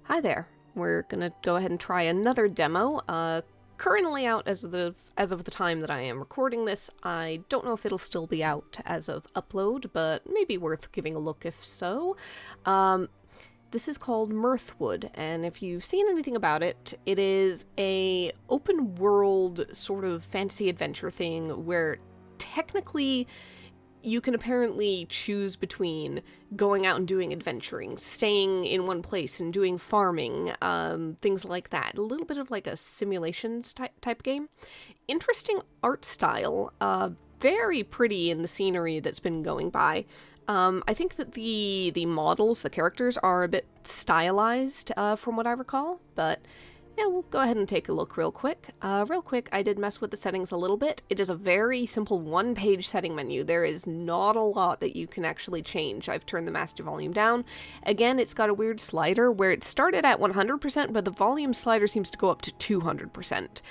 Hi there. We're gonna go ahead and try another demo. Currently out as of the time that I am recording this. I don't know if it'll still be out as of upload, but maybe worth giving a look if so. This is called Mirthwood, and if you've seen anything about it, it is a open world sort of fantasy adventure thing where technically you can apparently choose between going out and doing adventuring, staying in one place and doing farming, things like that. A little bit of like a simulations type game. Interesting art style, very pretty in the scenery that's been going by. I think that the models, the characters, are a bit stylized from what I recall, but yeah, we'll go ahead and take a look real quick. I did mess with the settings a little bit. It is a very simple one-page setting menu. There is not a lot that you can actually change. I've turned the master volume down. Again, it's got a weird slider where it started at 100%, but the volume slider seems to go up to 200%.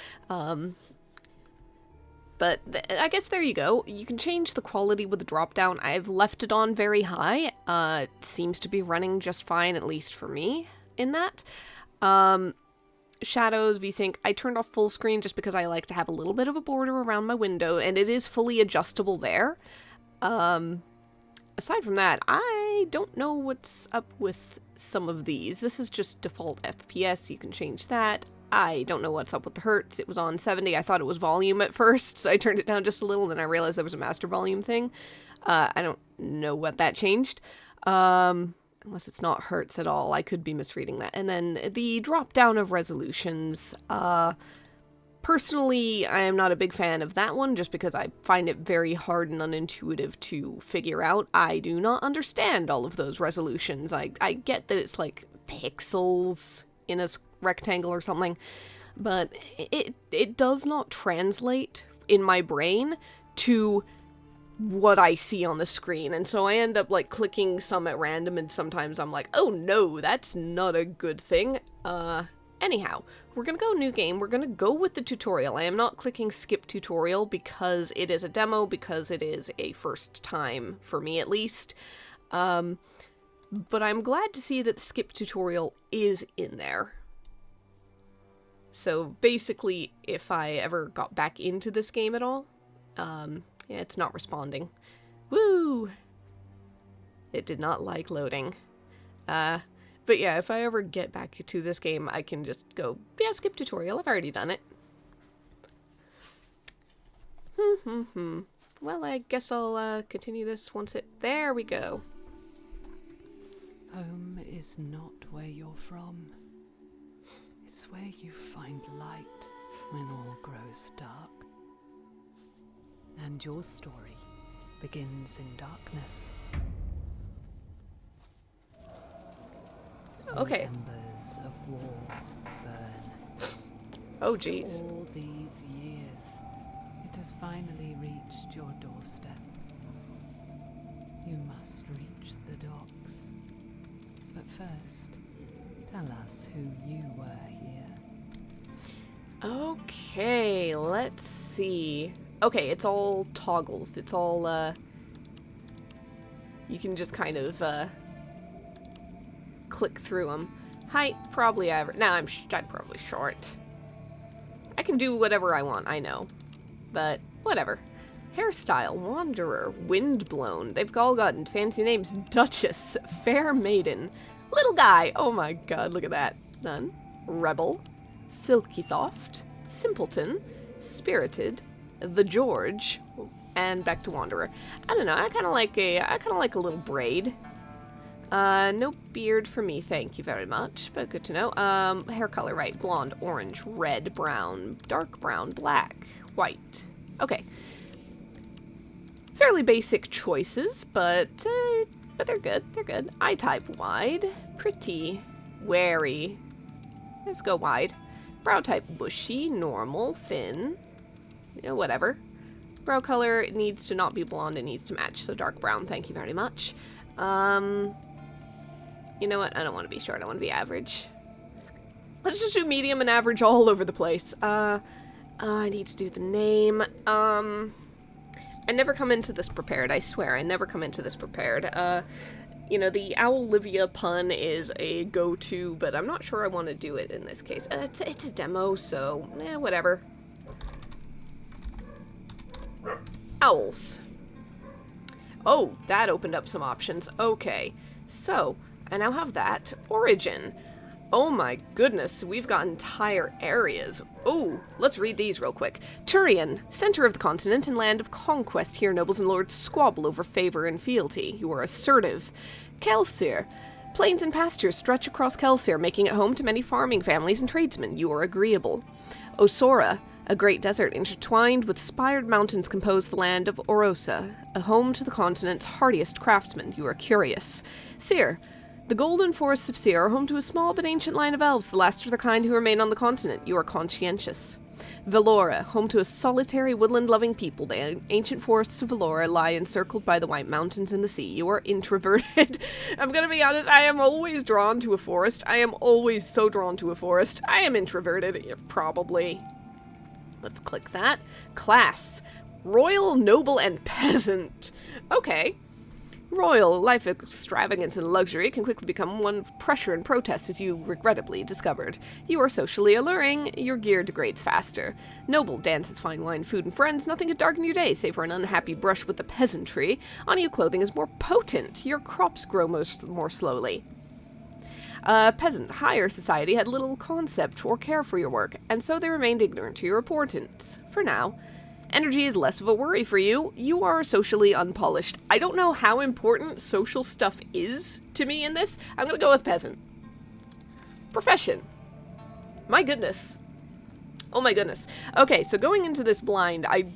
But I guess there you go. You can change the quality with the drop-down. I've left it on very high. It seems to be running just fine, at least for me, in that. Shadows, VSync, I turned off full screen just because I like to have a little bit of a border around my window, and it is fully adjustable there. Aside from that, I don't know what's up with some of these. This is just default FPS, you can change that. I don't know what's up with the hertz. It was on 70. I thought it was volume at first, so I turned it down just a little, then I realized there was a master volume thing. I don't know what that changed. Unless it's not hertz at all. I could be misreading that. And then the drop down of resolutions. Personally, I am not a big fan of that one just because I find it very hard and unintuitive to figure out. I do not understand all of those resolutions. I get that it's like pixels in a rectangle or something, but it does not translate in my brain to what I see on the screen, and so I end up like clicking some at random, and sometimes I'm like, oh no, that's not a good thing. Anyhow, we're gonna go new game. We're gonna go with the tutorial. I am not clicking skip tutorial because it is a demo, because it is a first time for me at least. But I'm glad to see that the skip tutorial is in there. So basically, if I ever got back into this game at all, yeah, it's not responding. Woo! It did not like loading. But yeah, if I ever get back to this game, I can just go, yeah, skip tutorial. I've already done it. Well, I guess I'll continue this once it... There we go. Home is not where you're from. It's where you find light when all grows dark. And your story begins in darkness. Okay. Embers of war burn. Oh, jeez. All these years, it has finally reached your doorstep. You must reach the docks. But first, tell us who you were here. Okay, let's see. Okay, it's all toggles. It's all, you can just kind of, click through them. Height, probably average. Nah, I'm probably short. I can do whatever I want, I know. But, whatever. Hairstyle, Wanderer, Windblown. They've all gotten fancy names. Duchess, Fair Maiden, Little Guy. Oh my god, look at that. None. Rebel, Silky Soft, Simpleton, Spirited, The George, and back to Wanderer. I don't know, I kind of like a little braid. No beard for me, thank you very much, but good to know. Hair color, right, blonde, orange, red, brown, dark brown, black, white. Okay. Fairly basic choices, but they're good, they're good. Eye type, wide, pretty, wary. Let's go wide. Brow type, bushy, normal, thin. You know, whatever. Brow color, it needs to not be blonde, it needs to match, so dark brown, thank you very much. You know what, I don't want to be short, I want to be average. Let's just do medium and average all over the place. I need to do the name. I never come into this prepared, I swear, I never come into this prepared. You know, the Owlivia pun is a go-to, but I'm not sure I want to do it in this case. It's a demo, so, whatever. Owls. Oh, that opened up some options. Okay, so, I now have that. Origin. Oh my goodness, we've got entire areas. Oh, let's read these real quick. Turian, center of the continent and land of conquest. Here nobles and lords squabble over favor and fealty. You are assertive. Kelsier, plains and pastures stretch across Kelsier, making it home to many farming families and tradesmen. You are agreeable. Osora, a great desert intertwined with spired mountains compose the land of Orosa, a home to the continent's hardiest craftsmen. You are curious. Seer, the golden forests of Seer are home to a small but ancient line of elves, the last of their kind who remain on the continent. You are conscientious. Velora, home to a solitary woodland-loving people. The ancient forests of Velora lie encircled by the White Mountains and the sea. You are introverted. I'm gonna be honest, I am always drawn to a forest. I am always so drawn to a forest. I am introverted, probably. Let's click that. Class. Royal, noble, and peasant. Okay. Royal, life extravagance and luxury can quickly become one of pressure and protest, as you regrettably discovered. You are socially alluring, your gear degrades faster. Noble, dances, fine wine, food, and friends, nothing could darken your day save for an unhappy brush with the peasantry. On you, clothing is more potent, your crops grow more slowly. Peasant, higher society had little concept or care for your work, and so they remained ignorant to your importance. For now. Energy is less of a worry for you. You are socially unpolished. I don't know how important social stuff is to me in this. I'm gonna go with peasant. Profession. My goodness. Oh my goodness. Okay, so going into this blind, I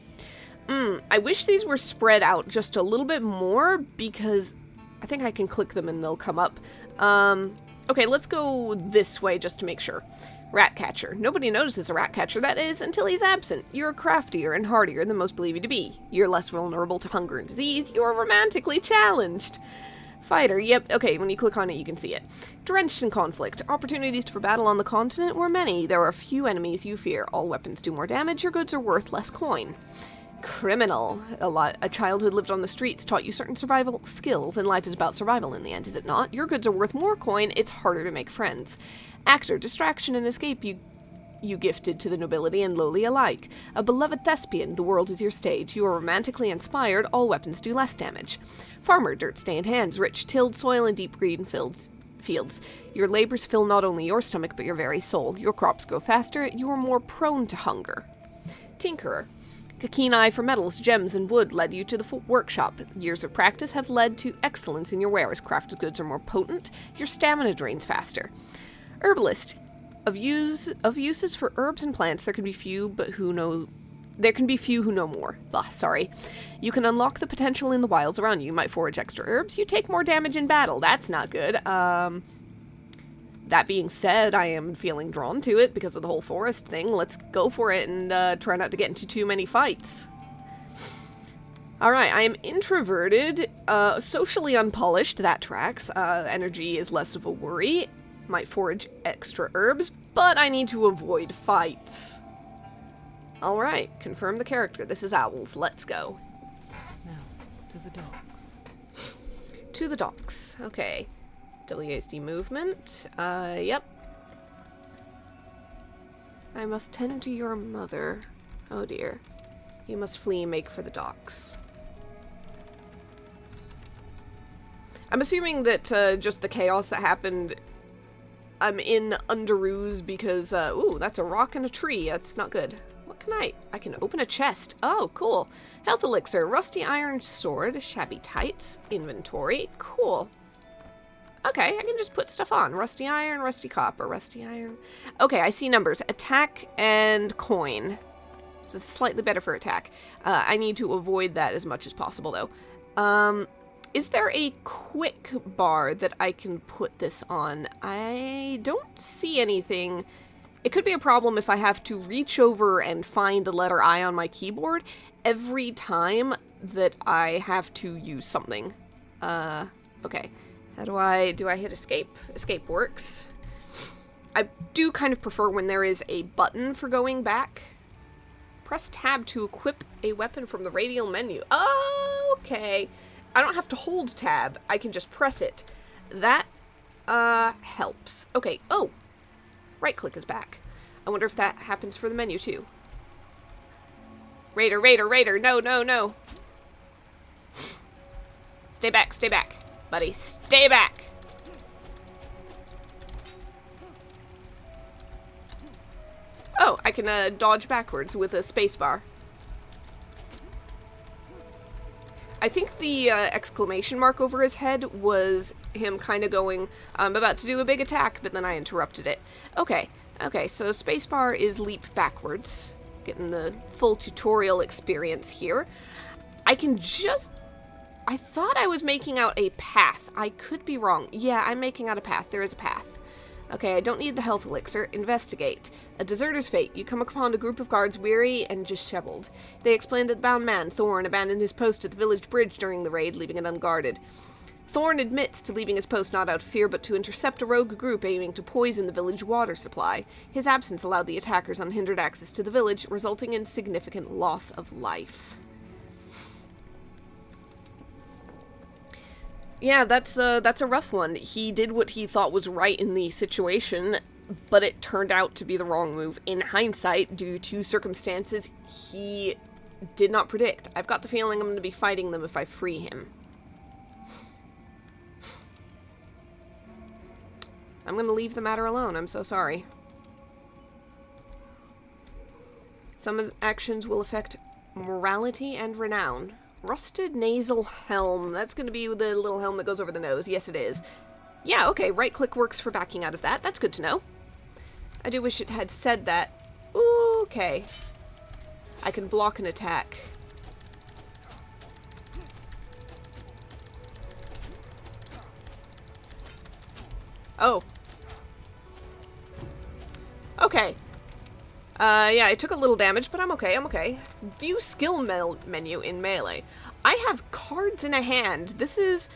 wish these were spread out just a little bit more, because I think I can click them and they'll come up. Okay, let's go this way just to make sure. Ratcatcher. Nobody notices a ratcatcher, that is, until he's absent. You're craftier and hardier than most believe you to be. You're less vulnerable to hunger and disease. You're romantically challenged. Fighter. Yep, okay, when you click on it, you can see it. Drenched in conflict. Opportunities for battle on the continent were many. There are few enemies you fear. All weapons do more damage. Your goods are worth less coin. Criminal. A childhood lived on the streets taught you certain survival skills, and life is about survival in the end, is it not? Your goods are worth more coin. It's harder to make friends. Actor, distraction and escape you gifted to the nobility and lowly alike. A beloved thespian, the world is your stage. You are romantically inspired, all weapons do less damage. Farmer, dirt-stained hands, rich tilled soil and deep green fields. Your labors fill not only your stomach, but your very soul. Your crops grow faster, you are more prone to hunger. Tinkerer. A keen eye for metals, gems, and wood led you to the workshop. Years of practice have led to excellence in your wares. Crafted goods are more potent, your stamina drains faster. Herbalist. Of uses for herbs and plants, there can be few who know more. Sorry. You can unlock the potential in the wilds around you. You might forage extra herbs. You take more damage in battle. That's not good. That being said, I am feeling drawn to it because of the whole forest thing. Let's go for it and try not to get into too many fights. Alright, I am introverted, socially unpolished, that tracks. Energy is less of a worry. Might forage extra herbs, but I need to avoid fights. Alright, confirm the character. This is Owls. Let's go. Now, to the docks. To the docks. Okay. WASD movement. Yep. I must tend to your mother. Oh dear. You must flee and make for the docks. I'm assuming that just the chaos that happened, I'm in Underoos because, ooh, that's a rock and a tree. That's not good. What can I can open a chest. Oh, cool. Health elixir, rusty iron sword, shabby tights, inventory. Cool. Okay, I can just put stuff on. Rusty iron, rusty copper, rusty iron. Okay, I see numbers. Attack and coin. This is slightly better for attack. I need to avoid that as much as possible, though. Is there a quick bar that I can put this on? I don't see anything. It could be a problem if I have to reach over and find the letter I on my keyboard every time that I have to use something. Okay. How do I hit escape? Escape works. I do kind of prefer when there is a button for going back. Press tab to equip a weapon from the radial menu. Oh, okay. I don't have to hold tab. I can just press it. That, helps. Okay, oh! Right click is back. I wonder if that happens for the menu too. Raider, raider, raider! No, no, no! Stay back, buddy. Stay back! Oh, I can, dodge backwards with a spacebar. I think the exclamation mark over his head was him kind of going, I'm about to do a big attack, but then I interrupted it. Okay, so spacebar is leap backwards. Getting the full tutorial experience here. I thought I was making out a path. I could be wrong. Yeah, I'm making out a path. There is a path. Okay, I don't need the health elixir. Investigate. A deserter's fate. You come upon a group of guards weary and disheveled. They explain that the bound man, Thorn, abandoned his post at the village bridge during the raid, leaving it unguarded. Thorn admits to leaving his post not out of fear, but to intercept a rogue group aiming to poison the village water supply. His absence allowed the attackers unhindered access to the village, resulting in significant loss of life. Yeah, that's a rough one. He did what he thought was right in the situation, but it turned out to be the wrong move in hindsight due to circumstances he did not predict. I've got the feeling I'm going to be fighting them if I free him. I'm going to leave the matter alone. I'm so sorry. Some actions will affect morality and renown. Rusted nasal helm. That's going to be the little helm that goes over the nose. Yes, it is. Yeah, okay. Right click works for backing out of that. That's good to know. I do wish it had said that. Ooh, okay. I can block an attack. Oh. Okay. Yeah, I took a little damage, but I'm okay, View skill menu in melee. I have cards in a hand. This is...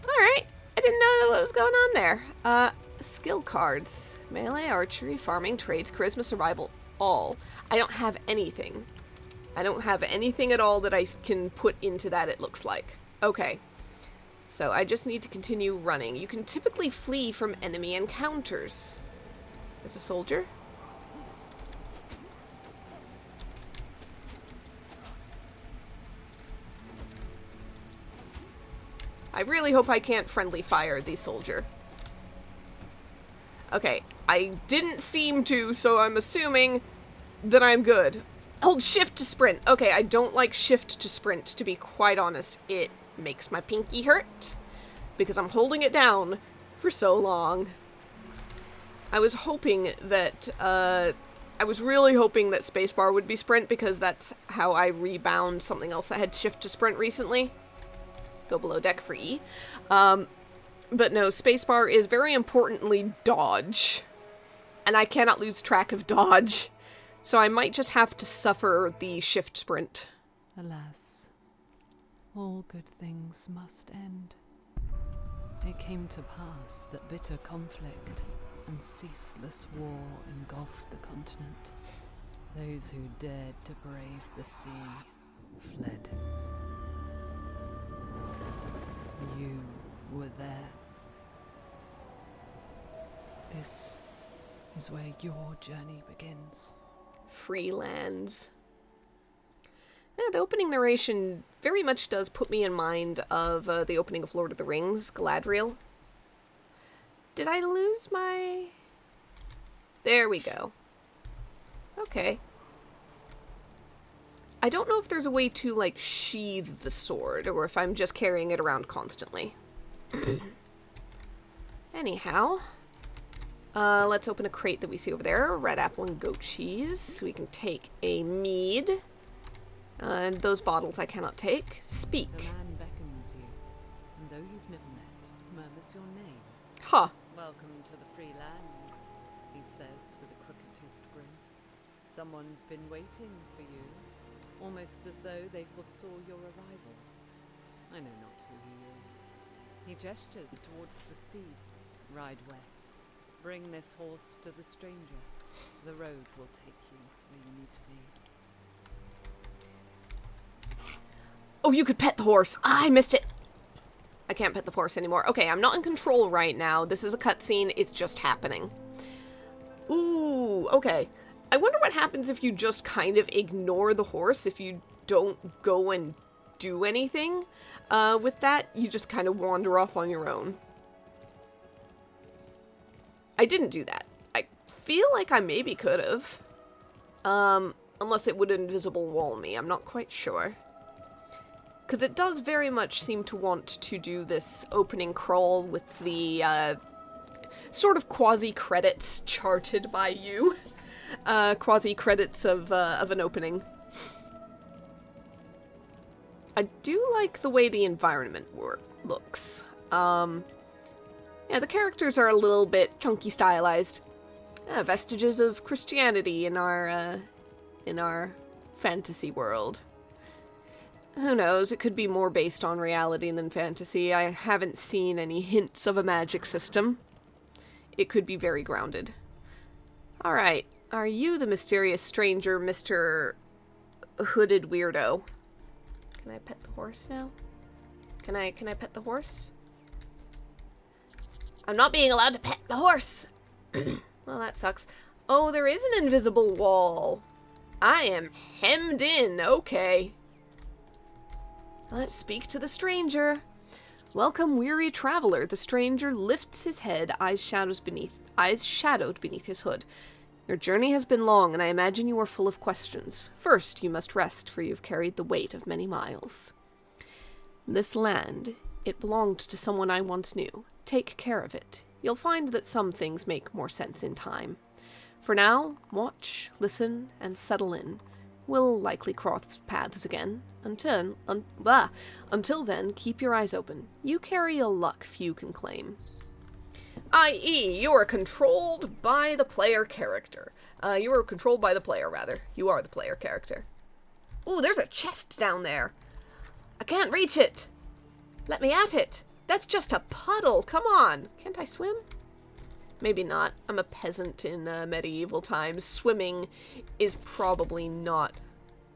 Alright. I didn't know what was going on there. Skill cards. Melee, archery, farming, trades, charisma, survival, all. I don't have anything. I don't have anything at all that I can put into that, it looks like. Okay. So I just need to continue running. You can typically flee from enemy encounters. There's a soldier. I really hope I can't friendly fire the soldier. Okay, I didn't seem to, so I'm assuming that I'm good. Hold shift to sprint. Okay, I don't like shift to sprint, to be quite honest. It makes my pinky hurt because I'm holding it down for so long. I was hoping that, I was really hoping that spacebar would be sprint because that's how I rebound something else that had shift to sprint recently. Go below deck for E. But no, spacebar is very importantly dodge. And I cannot lose track of dodge. So I might just have to suffer the shift sprint. Alas, all good things must end. It came to pass that bitter conflict and ceaseless war engulfed the continent. Those who dared to brave the sea fled. You were there. This is where your journey begins. Free lands. Yeah, the opening narration very much does put me in mind of the opening of Lord of the Rings, Galadriel. Did I lose my... There we go. Okay. I don't know if there's a way to, like, sheathe the sword, or if I'm just carrying it around constantly. Anyhow. Let's open a crate that we see over there. Red apple and goat cheese. So we can take a mead. And those bottles I cannot take. Speak. The man beckons you, and though you've never met, murmurs your name. Huh. Welcome to the free lands, he says with a crooked-toothed grin. Someone's been waiting for you, almost as though they foresaw your arrival. I know not who he is. He gestures towards the steed. Ride west. Bring this horse to the stranger. The road will take you where you need to be. Oh, you could pet the horse. I missed it. I can't pet the horse anymore. Okay, I'm not in control right now. This is a cutscene. It's just happening. Ooh, okay. I wonder what happens if you just kind of ignore the horse, if you don't go and do anything. With that, you just kind of wander off on your own. I didn't do that. I feel like I maybe could have. Unless it would invisible wall me. I'm not quite sure. Because it does very much seem to want to do this opening crawl with the, sort of quasi-credits charted by you. Quasi-credits of an opening. I do like the way the environment looks. Yeah, the characters are a little bit chunky stylized. Vestiges of Christianity in our fantasy world. Who knows, it could be more based on reality than fantasy. I haven't seen any hints of a magic system. It could be very grounded. Alright, are you the mysterious stranger, Mr. Hooded Weirdo? Can I pet the horse now? Can I pet the horse? I'm not being allowed to pet the horse! Well, that sucks. Oh, there is an invisible wall. I am hemmed in, okay. Let's speak to the stranger. Welcome, weary traveler. The stranger lifts his head, eyes shadowed beneath his hood. Your journey has been long, and I imagine you are full of questions. First, you must rest, for you have carried the weight of many miles. This land, it belonged to someone I once knew. Take care of it. You'll find that some things make more sense in time. For now, watch, listen, and settle in. We'll likely cross paths again. Until then, keep your eyes open. You carry a luck few can claim. I.e., you are controlled by the player character. You are controlled by the player, rather. You are the player character. Ooh, there's a chest down there. I can't reach it. Let me at it. That's just a puddle. Come on. Can't I swim? Maybe not. I'm a peasant in medieval times. Swimming is probably not...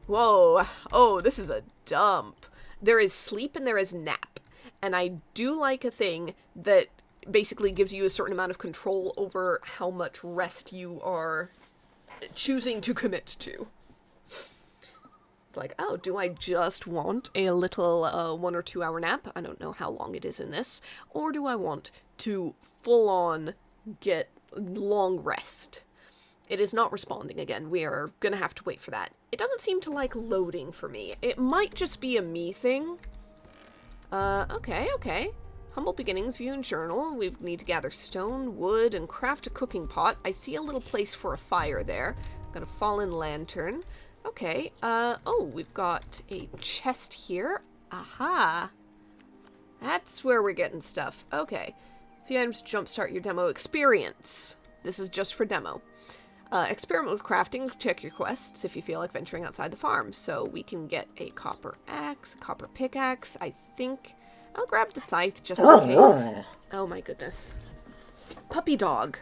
Whoa. Oh, this is a dump. There is sleep and there is nap. And I do like a thing that basically gives you a certain amount of control over how much rest you are choosing to commit to. It's like, oh, do I just want a little 1 or 2 hour nap? I don't know how long it is in this. Or do I want to full on get long rest? It is not responding again. We are gonna have to wait for that. It doesn't seem to like loading for me. It might just be a me thing. Okay. Humble beginnings, view and journal. We need to gather stone, wood, and craft a cooking pot. I see a little place for a fire there. Got a fallen lantern. Okay, oh, we've got a chest here. Aha. That's where we're getting stuff. Okay. Few items to jumpstart your demo experience. This is just for demo. Experiment with crafting, check your quests if you feel like venturing outside the farm. So we can get a copper axe, a copper pickaxe. I think I'll grab the scythe just in case. Oh my goodness. Puppy dog.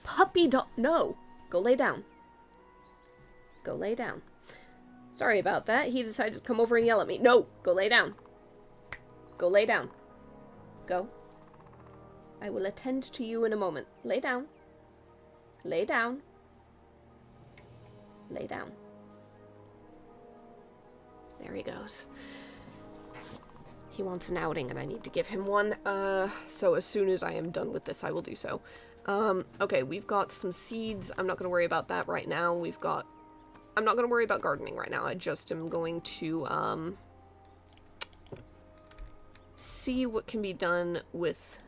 Puppy dog. No. Go lay down. Go lay down. Sorry about that. He decided to come over and yell at me. No. Go lay down. Go lay down. Go. I will attend to you in a moment. Lay down. Lay down. Lay down. There he goes. He wants an outing and I need to give him one. So as soon as I am done with this, I will do so. Okay, we've got some seeds. I'm not going to worry about that right now. I'm not going to worry about gardening right now. I just am going to, see what can be done with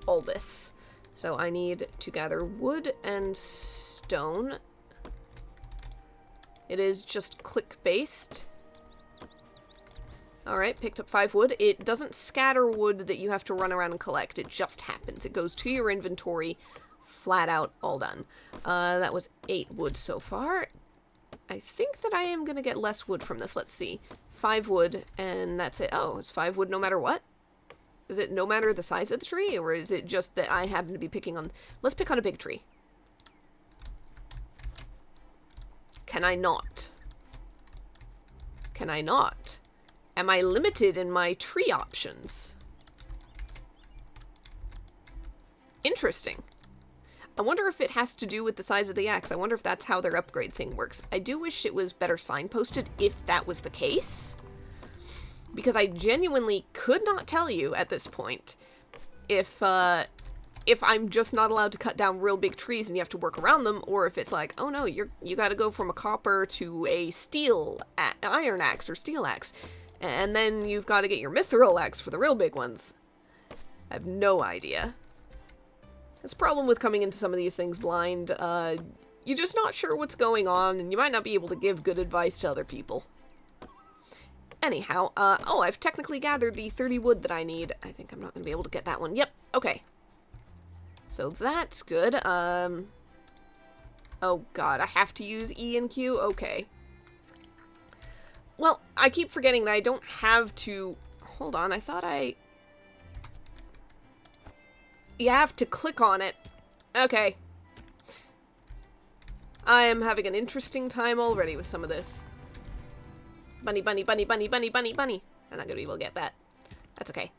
all this. So I need to gather wood and stone. It is just click-based. Alright, picked up 5 wood. It doesn't scatter wood that you have to run around and collect. It just happens. It goes to your inventory, flat out, all done. That was 8 wood so far. I think that I am going to get less wood from this. Let's see. 5 wood, and that's it. Oh, it's 5 wood no matter what? Is it no matter the size of the tree, or is it just that I happen to be picking on... Let's pick on a big tree. Can I not? Can I not? Am I limited in my tree options? Interesting. I wonder if it has to do with the size of the axe. I wonder if that's how their upgrade thing works. I do wish it was better signposted if that was the case. Because I genuinely could not tell you at this point if I'm just not allowed to cut down real big trees and you have to work around them, or if it's like, oh no, you gotta go from a copper to a iron axe or steel axe, and then you've got to get your mithril axe for the real big ones. I have no idea. That's the problem with coming into some of these things blind. You're just not sure what's going on, and you might not be able to give good advice to other people. Anyhow, oh, I've technically gathered the 30 wood that I need. I think I'm not going to be able to get that one. Yep, okay. So that's good. Oh god, I have to use E and Q? Okay. Well, I keep forgetting that I don't have to... Hold on, I thought I... You have to click on it. Okay. I am having an interesting time already with some of this. Bunny, bunny, bunny, bunny, bunny, bunny, bunny. I'm not gonna be able to get that. That's okay.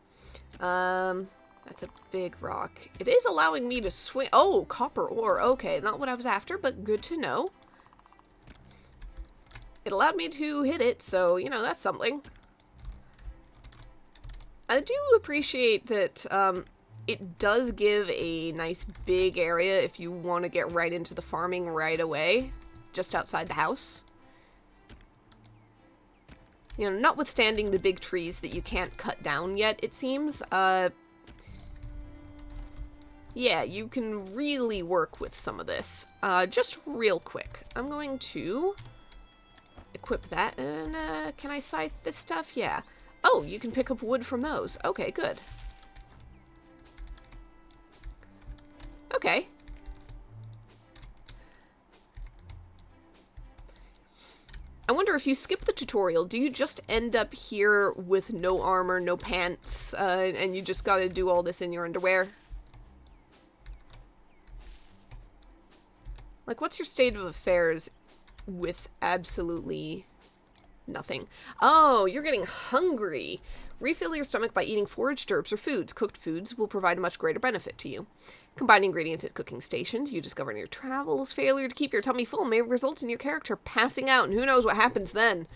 That's a big rock. It is allowing me to swing. Oh, copper ore. Okay, not what I was after, but good to know. It allowed me to hit it, so, you know, that's something. I do appreciate that, it does give a nice big area if you want to get right into the farming right away, just outside the house. You know, notwithstanding the big trees that you can't cut down yet, it seems, yeah, you can really work with some of this. Just real quick, I'm going to equip that, and, can I scythe this stuff? Yeah. Oh, you can pick up wood from those. Okay, good. Okay. I wonder if you skip the tutorial, do you just end up here with no armor, no pants, and you just gotta do all this in your underwear? Like, what's your state of affairs with absolutely nothing? Oh, you're getting hungry. Refill your stomach by eating foraged herbs or foods. Cooked foods will provide a much greater benefit to you. Combine ingredients at cooking stations you discover in your travels. Failure to keep your tummy full may result in your character passing out, and who knows what happens then.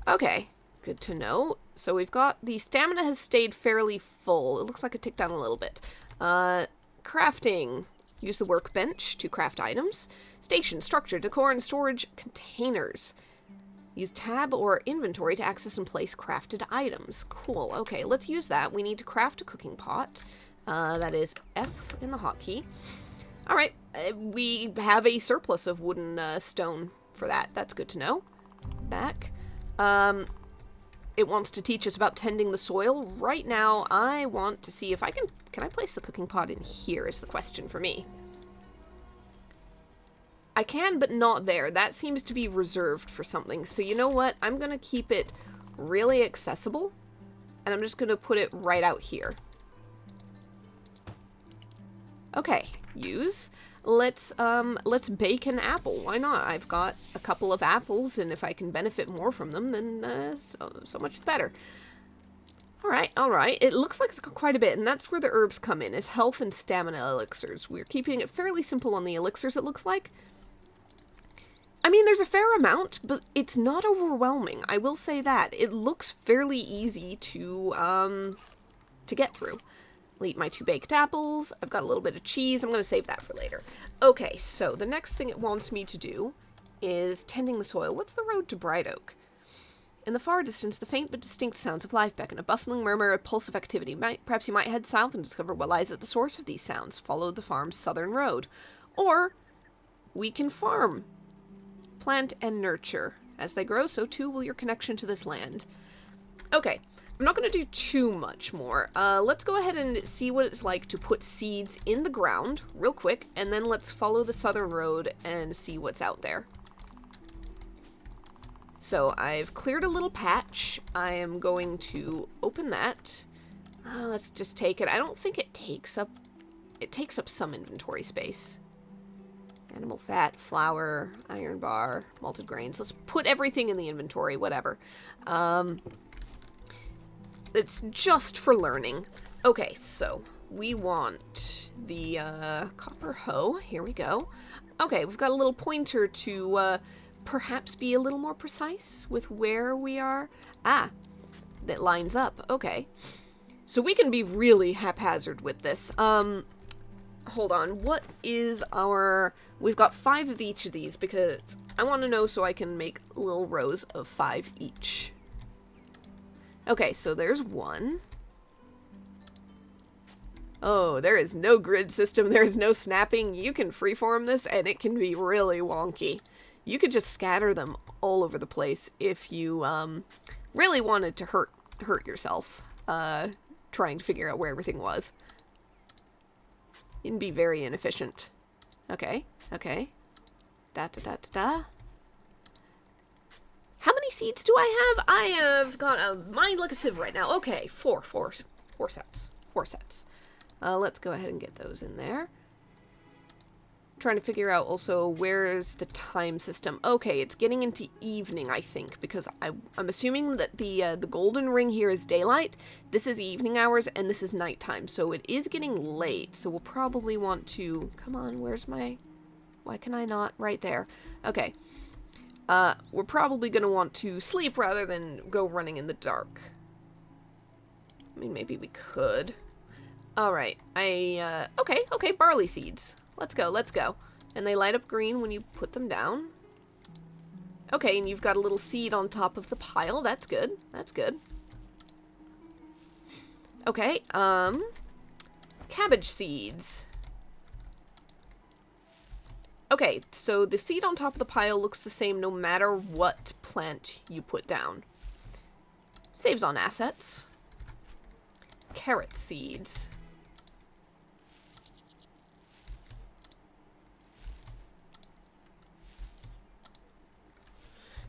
Okay, good to know. So we've got the stamina has stayed fairly full. It looks like it ticked down a little bit. Crafting. Use the workbench to craft items. Station, structure, decor, and storage containers. Use tab or inventory to access and place crafted items. Cool. Okay, let's use that. We need to craft a cooking pot. That is F in the hotkey. Alright, we have a surplus of wooden stone for that. That's good to know. Back. It wants to teach us about tending the soil. Right now, I want to see if I can I place the cooking pot in here is the question for me. I can, but not there. That seems to be reserved for something. So you know what? I'm going to keep it really accessible, and I'm just going to put it right out here. Okay, use. Let's bake an apple. Why not? I've got a couple of apples, and if I can benefit more from them, then so much the better. All right. It looks like it's got quite a bit, and that's where the herbs come in, is health and stamina elixirs. We're keeping it fairly simple on the elixirs, it looks like. I mean, there's a fair amount, but it's not overwhelming. I will say that. It looks fairly easy to get through. I'll eat my 2 baked apples. I've got a little bit of cheese. I'm going to save that for later. Okay, so the next thing it wants me to do is tending the soil. What's the road to Bright Oak? In the far distance, the faint but distinct sounds of life beckon, a bustling murmur, a pulse of activity. Perhaps you might head south and discover what lies at the source of these sounds. Follow the farm's southern road. Or we can farm. Plant and nurture. As they grow, so too will your connection to this land. Okay, I'm not going to do too much more. Let's go ahead and see what it's like to put seeds in the ground real quick, and then let's follow the southern road and see what's out there. So I've cleared a little patch. I am going to open that. Let's just take it. I don't think it takes up some inventory space. Animal fat, flour, iron bar, malted grains. Let's put everything in the inventory, whatever. It's just for learning. Okay, so we want the copper hoe. Here we go. Okay, we've got a little pointer to perhaps be a little more precise with where we are. Ah, that lines up. Okay. So we can be really haphazard with this. Hold on. What is our... We've got 5 of each of these because I want to know so I can make little rows of 5 each. Okay, so there's 1. Oh, there is no grid system. There's no snapping. You can freeform this and it can be really wonky. You could just scatter them all over the place if you really wanted to hurt yourself trying to figure out where everything was. It'd be very inefficient. Okay, okay. Da-da-da-da-da. How many seeds do I have? I have got a mind like a sieve right now. Okay, four sets. 4 sets. Let's go ahead and get those in there. Trying to figure out also where's the time system. Okay, it's getting into evening, I think, because I'm assuming that the golden ring here is daylight. This is evening hours, and this is nighttime, so it is getting late. So we'll probably want to... Come on, where's my... Why can I not? Right there. Okay. We're probably going to want to sleep rather than go running in the dark. I mean, maybe we could. Alright, okay, barley seeds. Let's go, let's go. And they light up green when you put them down. Okay, and you've got a little seed on top of the pile. That's good, that's good. Okay, cabbage seeds. Okay, so the seed on top of the pile looks the same no matter what plant you put down. Saves on assets. Carrot seeds.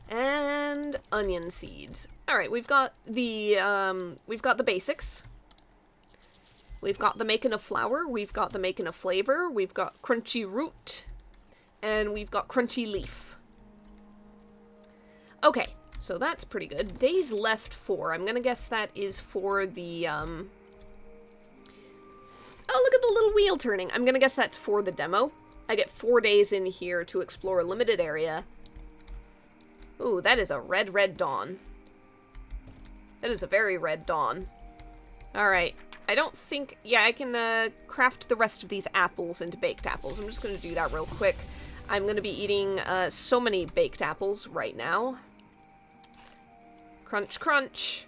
And onion seeds. All right, we've got the basics. We've got the making of flour. We've got the making of flavor. We've got crunchy root, and we've got crunchy leaf. Okay, so that's pretty good. Days left 4. I'm gonna guess that is for the Oh, look at the little wheel turning. I'm gonna guess that's for the demo. I get 4 days in here to explore a limited area. Ooh, that is a red dawn. That is a very red dawn. Alright. I don't think... Yeah, I can craft the rest of these apples into baked apples. I'm just going to do that real quick. I'm going to be eating so many baked apples right now. Crunch, crunch.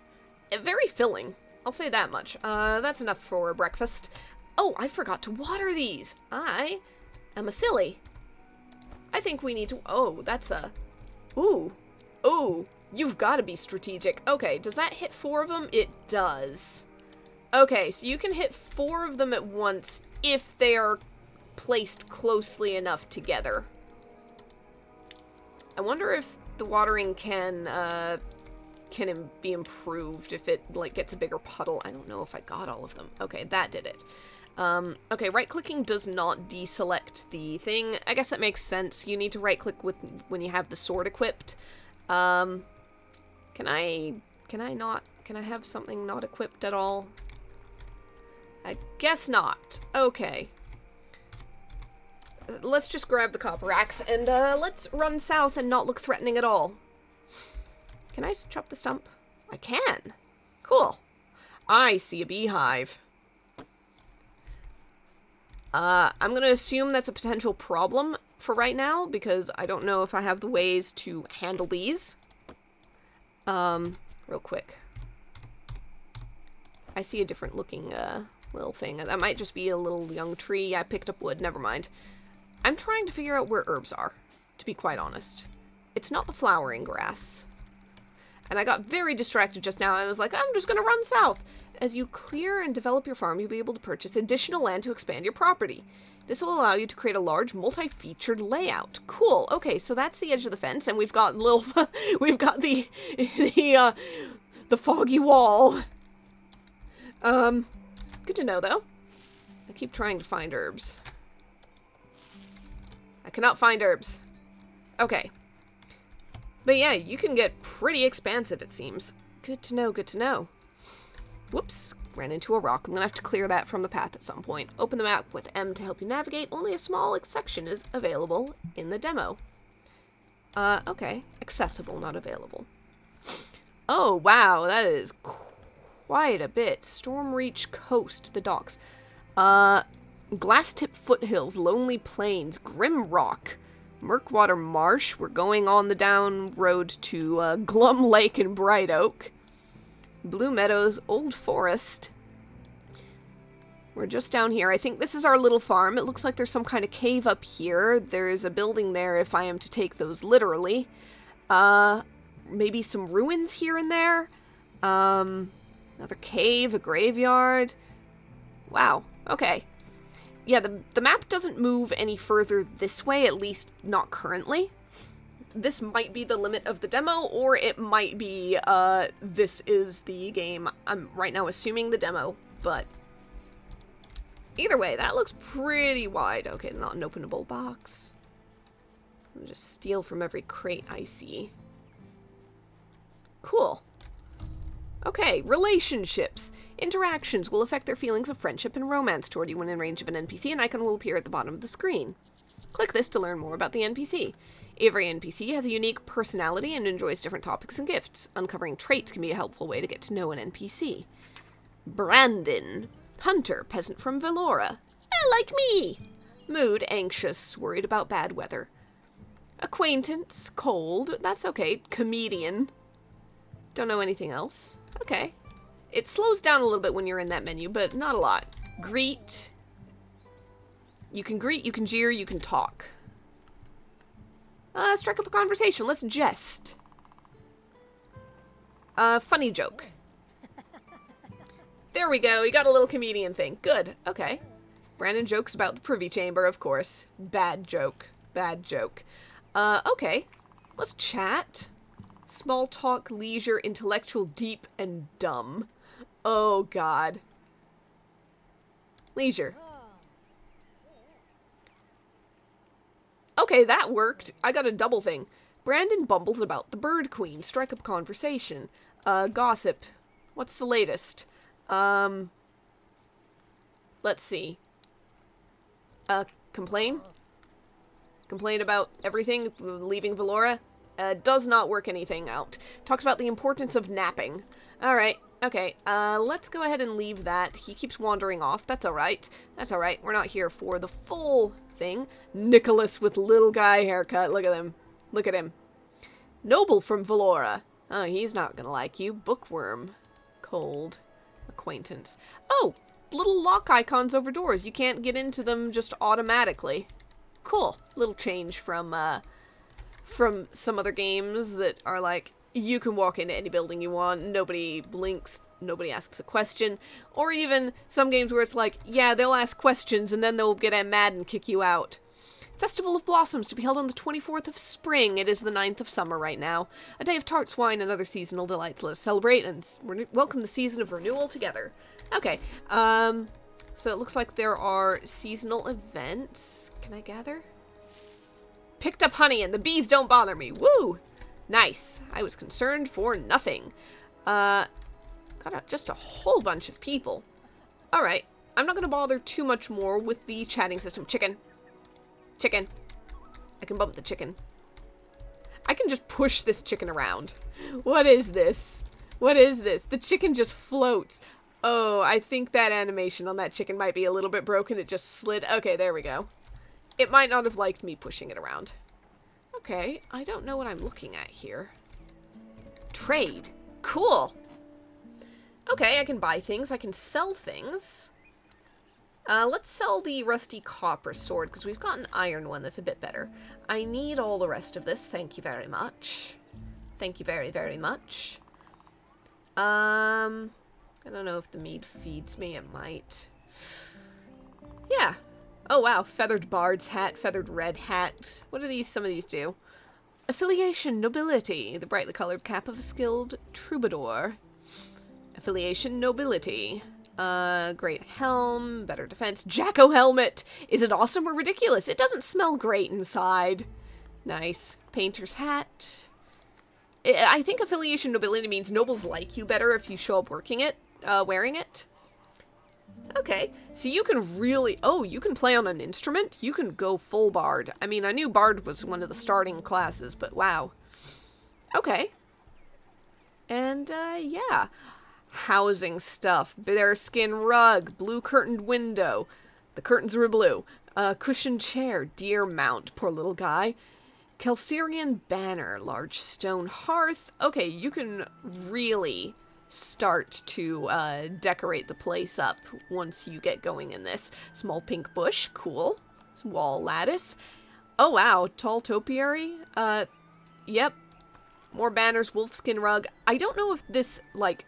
Very filling. I'll say that much. That's enough for breakfast. Oh, I forgot to water these. I am a silly. I think we need to... Oh, that's a... Ooh. Ooh. You've got to be strategic. Okay, does that hit 4 of them? It does. Okay, so you can hit 4 of them at once if they are placed closely enough together. I wonder if the watering can be improved if it, like, gets a bigger puddle. I don't know if I got all of them. Okay, that did it. Okay, right-clicking does not deselect the thing. I guess that makes sense. You need to right-click when you have the sword equipped. Can I have something not equipped at all? I guess not. Okay. Let's just grab the copper axe and, let's run south and not look threatening at all. Can I chop the stump? I can. Cool. I see a beehive. I'm gonna assume that's a potential problem for right now, because I don't know if I have the ways to handle these. Real quick. I see a different looking, little thing. That might just be a little young tree. I picked up wood, never mind. I'm trying to figure out where herbs are, to be quite honest. It's not the flowering grass. And I got very distracted just now. I was like, I'm just gonna run south. As you clear and develop your farm, you'll be able to purchase additional land to expand your property. This will allow you to create a large, multi-featured layout. Cool. Okay, so that's the edge of the fence, and we've got little, we've got the foggy wall. Good to know, though. I keep trying to find herbs. I cannot find herbs. Okay. But yeah, you can get pretty expansive, it seems. Good to know, good to know. Whoops, ran into a rock. I'm gonna have to clear that from the path at some point. Open the map with M to help you navigate. Only a small section is available in the demo. Okay. Accessible, not available. Oh, wow, that is quite a bit. Stormreach Coast, the docks. Glasstip Foothills, Lonely Plains, Grim Rock, Mirkwater Marsh. We're going on the down road to Glum Lake and Bright Oak. Blue Meadows, Old Forest. We're just down here. I think this is our little farm. It looks like there's some kind of cave up here. There's a building there if I am to take those literally. Maybe some ruins here and there. Another cave, a graveyard. Wow, okay. Yeah, the map doesn't move any further this way, at least not currently. This might be the limit of the demo, or it might be, this is the game. I'm right now assuming the demo, but either way, that looks pretty wide. Okay, not an openable box. I'm just steal from every crate I see. Cool. Okay, relationships. Interactions will affect their feelings of friendship and romance toward you when in range of an NPC. An icon will appear at the bottom of the screen. Click this to learn more about the NPC. Every NPC has a unique personality and enjoys different topics and gifts. Uncovering traits can be a helpful way to get to know an NPC. Brandon. Hunter, peasant from Velora. Like me. Mood, anxious, worried about bad weather. Acquaintance, cold. That's okay. Comedian. Don't know anything else. Okay. It slows down a little bit when you're in that menu, but not a lot. Greet. You can greet, you can jeer, you can talk. Strike up a conversation. Let's jest. Funny joke. There we go. We got a little comedian thing. Good. Okay. Brandon jokes about the Privy Chamber, of course. Bad joke. Bad joke. Okay. Let's chat. Small talk, leisure, intellectual, deep, and dumb. Oh, God. Leisure. Okay, that worked. I got a double thing. Brandon bumbles about the Bird Queen. Strike up conversation. Gossip. What's the latest? Let's see. Complain? Complain about everything, leaving Velora? Does not work anything out. Talks about the importance of napping. Alright, okay, let's go ahead and leave that. He keeps wandering off. That's alright. That's alright. We're not here for the full thing. Nicholas with little guy haircut. Look at him. Look at him. Noble from Velora. Oh, he's not gonna like you. Bookworm. Cold. Acquaintance. Oh, little lock icons over doors. You can't get into them just automatically. Cool. Little change from some other games that are like, you can walk into any building you want, nobody blinks, nobody asks a question, or even some games where it's like, yeah, they'll ask questions and then they'll get mad and kick you out. Festival of Blossoms to be held on the 24th of spring. It is the 9th of summer right now. A day of tarts, wine, and other seasonal delights. Let us celebrate and welcome the season of renewal together. Okay, so it looks like there are seasonal events. Can I gather? Picked up honey and the bees don't bother me. Woo! Nice. I was concerned for nothing. Got just a whole bunch of people. Alright. I'm not going to bother too much more with the chatting system. Chicken. Chicken. I can bump the chicken. I can just push this chicken around. What is this? What is this? The chicken just floats. Oh, I think that animation on that chicken might be a little bit broken. It just slid. Okay, there we go. It might not have liked me pushing it around. Okay, I don't know what I'm looking at here. Trade. Cool. Okay, I can buy things. I can sell things. Let's sell the rusty copper sword, because we've got an iron one that's a bit better. I need all the rest of this. Thank you very much. Thank you very, very much. I don't know if the mead feeds me. It might. Yeah. Oh, wow. Feathered bard's hat, feathered red hat. What do these, some of these do? Affiliation, nobility. The brightly colored cap of a skilled troubadour. Affiliation, nobility. Great helm, better defense. Jacko helmet! Is it awesome or ridiculous? It doesn't smell great inside. Nice. Painter's hat. I think affiliation nobility means nobles like you better if you show up working it. wearing it. Okay, so you can really... Oh, you can play on an instrument? You can go full bard. I mean, I knew bard was one of the starting classes, but wow. Okay. And, yeah. Housing stuff. Bearskin rug. Blue curtained window. The curtains were blue. Cushioned chair. Deer mount. Poor little guy. Calcerian banner. Large stone hearth. Okay, you can really start to decorate the place up once you get going in this. Small pink bush. Cool. Some wall lattice. Oh, wow. Tall topiary. Yep. More banners. Wolfskin rug. I don't know if this, like...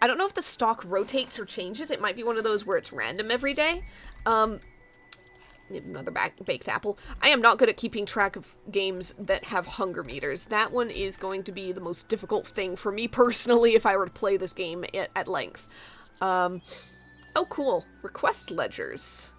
I don't know if the stock rotates or changes. It might be one of those where it's random every day. Another baked apple. I am not good at keeping track of games that have hunger meters. That one is going to be the most difficult thing for me personally if I were to play this game at length. Oh, cool. Request ledgers.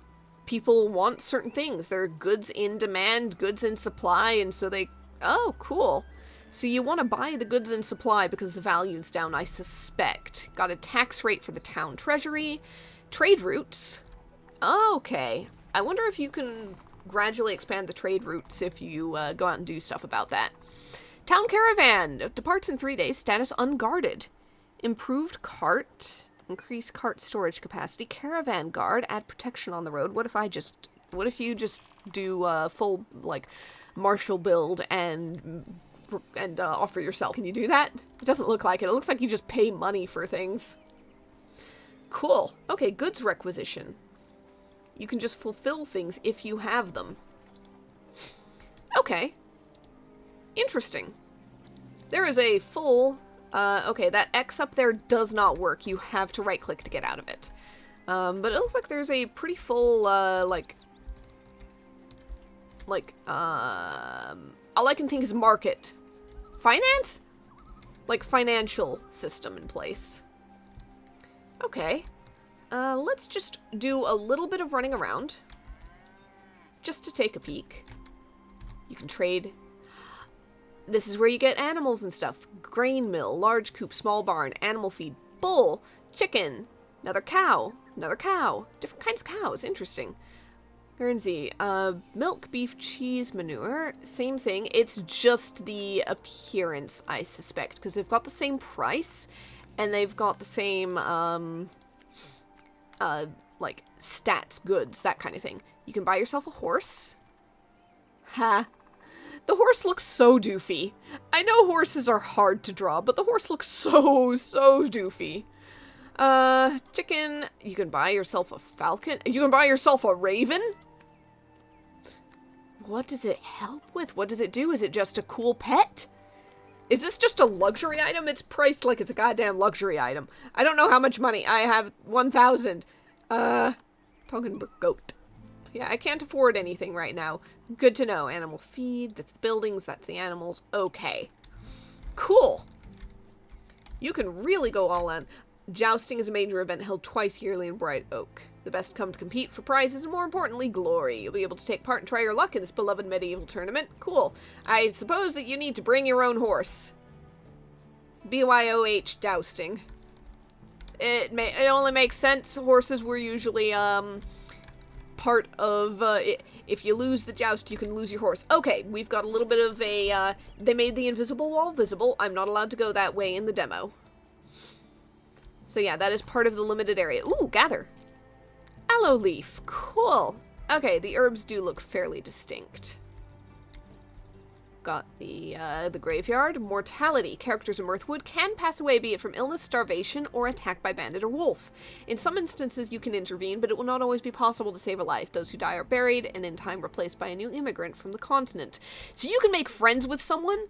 People want certain things. There are goods in demand, goods in supply, and so they... Oh, cool. So you want to buy the goods in supply because the value's down, I suspect. Got a tax rate for the town treasury. Trade routes. Okay. I wonder if you can gradually expand the trade routes if you go out and do stuff about that. Town caravan. Departs in 3 days. Status unguarded. Improved cart. Increase cart storage capacity. Caravan guard. Add protection on the road. What if you just do full, like, martial build and offer yourself? Can you do that? It doesn't look like it. It looks like you just pay money for things. Cool. Okay, goods requisition. You can just fulfill things if you have them. Okay. Interesting. There is a full... okay, that X up there does not work. You have to right-click to get out of it. But it looks like there's a pretty full, all I can think is market. Finance? Like, financial system in place. Okay. Let's just do a little bit of running around. Just to take a peek. You can trade. This is where you get animals and stuff. Grain mill, large coop, small barn, animal feed, bull, chicken, another cow, different kinds of cows, interesting. Guernsey, milk, beef, cheese, manure, same thing. It's just the appearance, I suspect, because they've got the same price, and they've got the same, like, stats, goods, that kind of thing. You can buy yourself a horse. Ha. The horse looks so doofy. I know horses are hard to draw, but the horse looks so doofy. Chicken. You can buy yourself a falcon. You can buy yourself a raven. What does it help with? What does it do? Is it just a cool pet? Is this just a luxury item? It's priced like it's a goddamn luxury item. I don't know how much money. I have 1,000. Talking about goat. Yeah, I can't afford anything right now. Good to know. Animal feed. That's the buildings. That's the animals. Okay. Cool. You can really go all in. Jousting is a major event held twice yearly in Bright Oak. The best come to compete for prizes and, more importantly, glory. You'll be able to take part and try your luck in this beloved medieval tournament. Cool. I suppose that you need to bring your own horse. BYOH jousting. It only makes sense. Horses were usually, part of, if you lose the joust, you can lose your horse. Okay, we've got a little bit of a, they made the invisible wall visible. I'm not allowed to go that way in the demo. So yeah, that is part of the limited area. Ooh, gather. Aloe leaf. Cool. Okay, the herbs do look fairly distinct. Got the graveyard. Mortality. Characters in Mirthwood can pass away, be it from illness, starvation, or attack by bandit or wolf. In some instances, you can intervene, but it will not always be possible to save a life. Those who die are buried, and in time replaced by a new immigrant from the continent. So you can make friends with someone,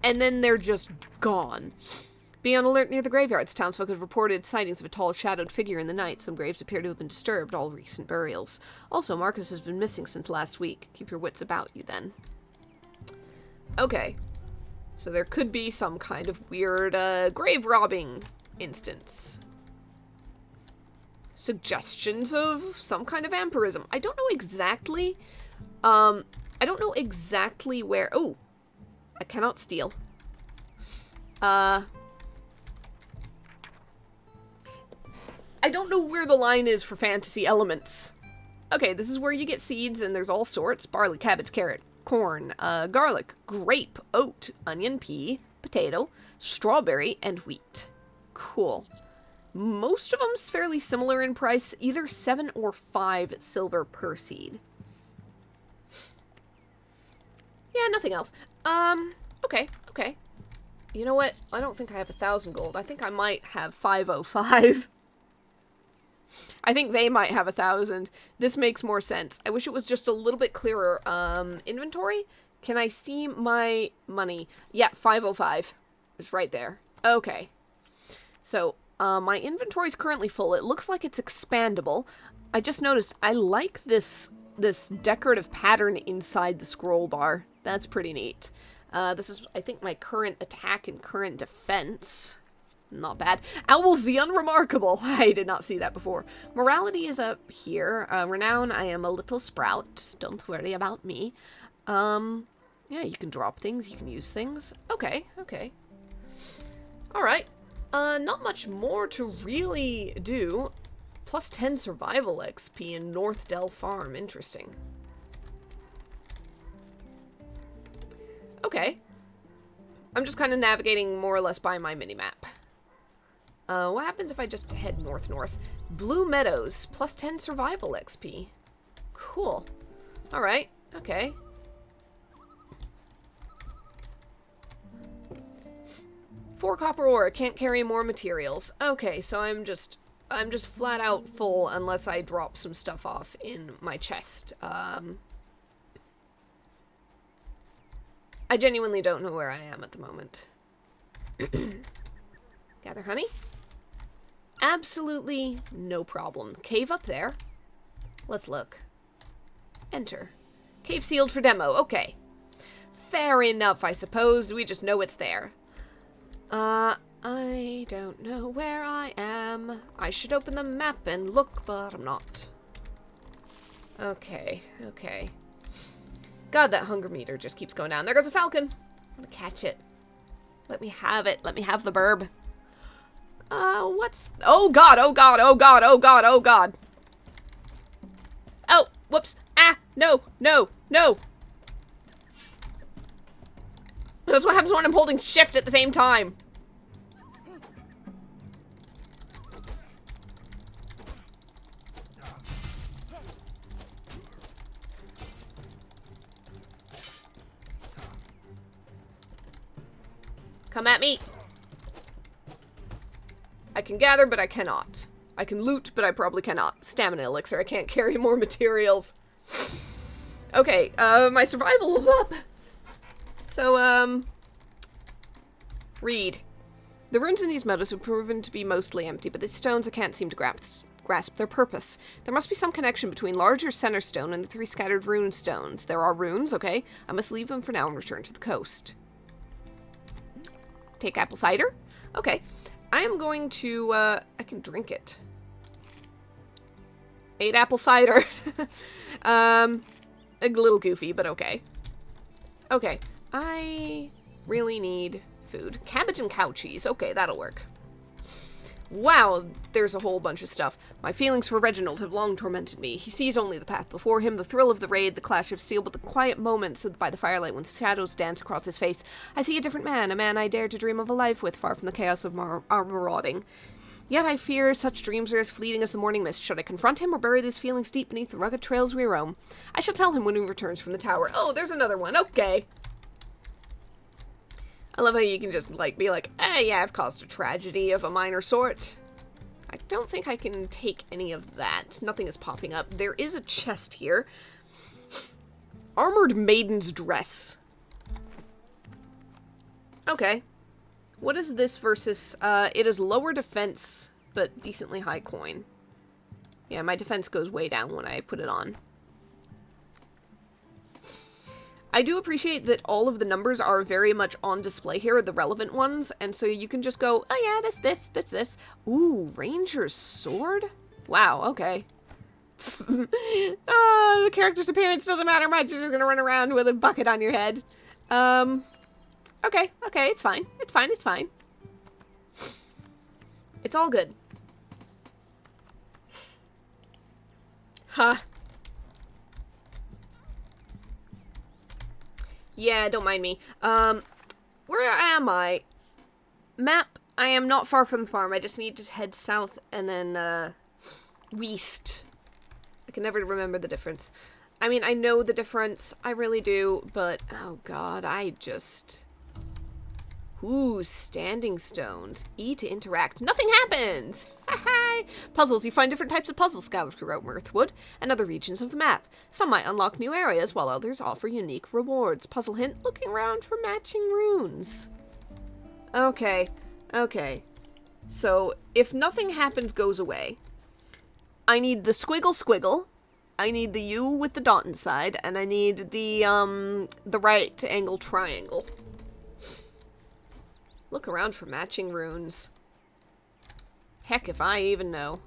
and then they're just gone. Be on alert near the graveyards. Townsfolk have reported sightings of a tall, shadowed figure in the night. Some graves appear to have been disturbed, all recent burials. Also, Marcus has been missing since last week. Keep your wits about you, then. Okay. So there could be some kind of weird, grave robbing instance. Suggestions of some kind of vampirism. I don't know exactly, where... Oh! I cannot steal. I don't know where the line is for fantasy elements. Okay, this is where you get seeds, and there's all sorts. Barley, cabbage, carrot, corn, garlic, grape, oat, onion, pea, potato, strawberry, and wheat. Cool. Most of them's fairly similar in price, either 7 or 5 silver per seed. Yeah, nothing else. Okay. You know what? I don't think I have 1,000 gold. I think I might have 505. I think they might have 1,000. This makes more sense. I wish it was just a little bit clearer. Inventory? Can I see my money? Yeah, 505. It's right there. Okay. So, my inventory's currently full. It looks like it's expandable. I just noticed I like this decorative pattern inside the scroll bar. That's pretty neat. This is, I think, my current attack and current defense. Not bad. Owls the Unremarkable. I did not see that before. Morality is up here. Renown, I am a little sprout. Don't worry about me. Yeah, you can drop things. You can use things. Okay. Alright. Not much more to really do. Plus 10 survival XP in North Dell Farm. Interesting. Okay. I'm just kind of navigating more or less by my minimap. What happens if I just head north? Blue Meadows, plus 10 survival XP. Cool. Alright, okay. Four copper ore, can't carry more materials. Okay, so I'm just flat out full unless I drop some stuff off in my chest. I genuinely don't know where I am at the moment. Gather honey. Absolutely no problem. Cave up there. Let's look. Enter. Cave sealed for demo. Okay. Fair enough, I suppose. We just know it's there. I don't know where I am. I should open the map and look, but I'm not. Okay. God, that hunger meter just keeps going down. There goes a falcon. I'm gonna catch it. Let me have it. Let me have the burb. What's... Oh, God. Oh, whoops. Ah, no. That's what happens when I'm holding shift at the same time. Come at me. I can gather, but I cannot. I can loot, but I probably cannot. Stamina elixir. I can't carry more materials. Okay, my survival is up. So, read. The runes in these meadows have proven to be mostly empty, but these stones I can't seem to grasp their purpose. There must be some connection between larger center stone and the 3 scattered rune stones. There are runes, okay. I must leave them for now and return to the coast. Take apple cider? Okay. I am going to, I can drink it. 8 apple cider. A little goofy, but okay. Okay. I really need food. Cabbage and cow cheese. Okay, that'll work. Wow, there's a whole bunch of stuff. My feelings for Reginald have long tormented me. He sees only the path before him, the thrill of the raid, the clash of steel, but the quiet moments by the firelight when shadows dance across his face. I see a different man, a man I dare to dream of a life with, far from the chaos of our marauding. Yet I fear such dreams are as fleeting as the morning mist. Should I confront him or bury these feelings deep beneath the rugged trails we roam? I shall tell him when he returns from the tower. Oh, there's another one. Okay. I love how you can just, like, be like, yeah, I've caused a tragedy of a minor sort. I don't think I can take any of that. Nothing is popping up. There is a chest here. Armored Maiden's Dress. Okay. What is this versus, it is lower defense, but decently high coin. Yeah, my defense goes way down when I put it on. I do appreciate that all of the numbers are very much on display here, the relevant ones, and so you can just go, oh yeah, this. Ooh, Ranger's Sword? Wow, okay. The character's appearance doesn't matter much, you're just gonna run around with a bucket on your head. Okay, it's fine. It's fine. It's all good. Ha! Yeah, don't mind me. Where am I? Map, I am not far from the farm. I just need to head south and then, west. I can never remember the difference. I mean, I know the difference. I really do, but, oh god, I just... Ooh, standing stones. E to interact. Nothing happens! Ha-ha! Puzzles. You find different types of puzzles scattered throughout Mirthwood and other regions of the map. Some might unlock new areas, while others offer unique rewards. Puzzle hint, looking around for matching runes. Okay. Okay. So, if nothing happens goes away, I need the squiggle squiggle, I need the U with the dot inside, and I need the right angle triangle. Look around for matching runes. Heck if I even know.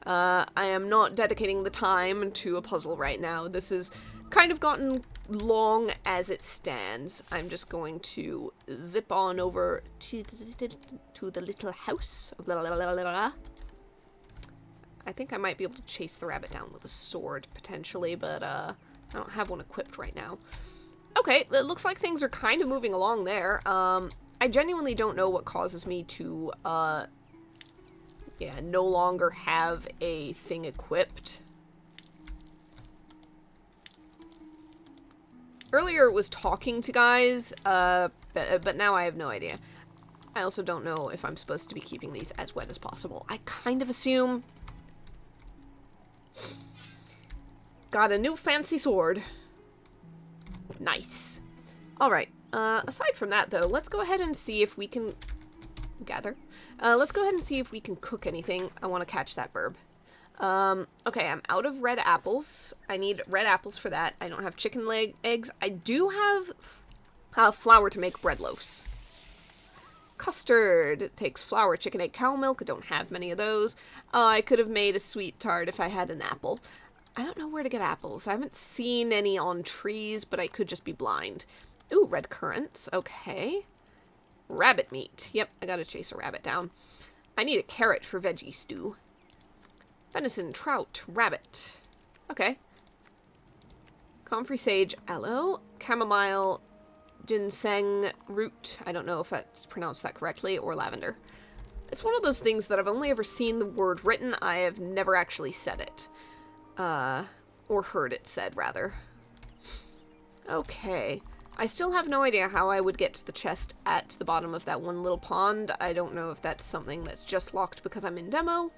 I am not dedicating the time to a puzzle right now. This has kind of gotten long as it stands. I'm just going to zip on over to the little house. Blah, blah, blah, blah, blah. I think I might be able to chase the rabbit down with a sword, potentially, but I don't have one equipped right now. Okay, it looks like things are kind of moving along there. I genuinely don't know what causes me to, yeah, no longer have a thing equipped. Earlier it was talking to guys, but now I have no idea. I also don't know if I'm supposed to be keeping these as wet as possible. I kind of assume. Got a new fancy sword. Nice. Alright, aside from that though, let's go ahead and see if we can gather. Let's go ahead and see if we can cook anything. I want to catch that burb. Okay, I'm out of red apples. I need red apples for that. I don't have chicken leg eggs. I do have flour to make bread loaves. Custard. It takes flour, chicken, egg, cow milk. I don't have many of those. I could have made a sweet tart if I had an apple. I don't know where to get apples. I haven't seen any on trees, but I could just be blind. Ooh, red currants. Okay. Rabbit meat. Yep, I gotta chase a rabbit down. I need a carrot for veggie stew. Venison, trout, rabbit. Okay. Comfrey sage, aloe, chamomile, ginseng root. I don't know if that's pronounced that correctly, or lavender. It's one of those things that I've only ever seen the word written. I have never actually said it. Or heard it said, rather. Okay. I still have no idea how I would get to the chest at the bottom of that one little pond. I don't know if that's something that's just locked because I'm in demo,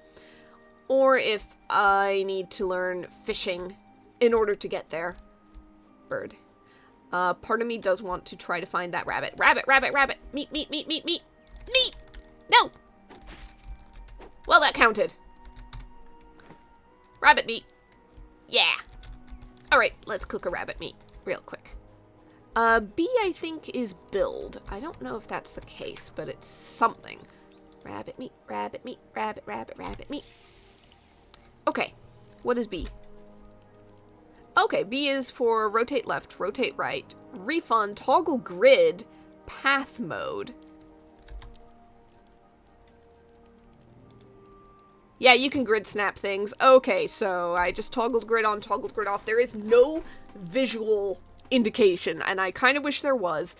or if I need to learn fishing in order to get there. Bird. Part of me does want to try to find that rabbit. Rabbit, rabbit, rabbit! Meat, meat, meat, meat, meat! Meat! No! Well, that counted. Rabbit meat. Yeah! Alright, let's cook a rabbit meat real quick. B, I think, is build. I don't know if that's the case, but it's something. Rabbit meat, rabbit meat, rabbit, rabbit, rabbit meat. Okay, what is B? Okay, B is for rotate left, rotate right, refund, toggle grid, path mode. Yeah, you can grid snap things. Okay, so I just toggled grid on, toggled grid off. There is no visual indication, and I kind of wish there was,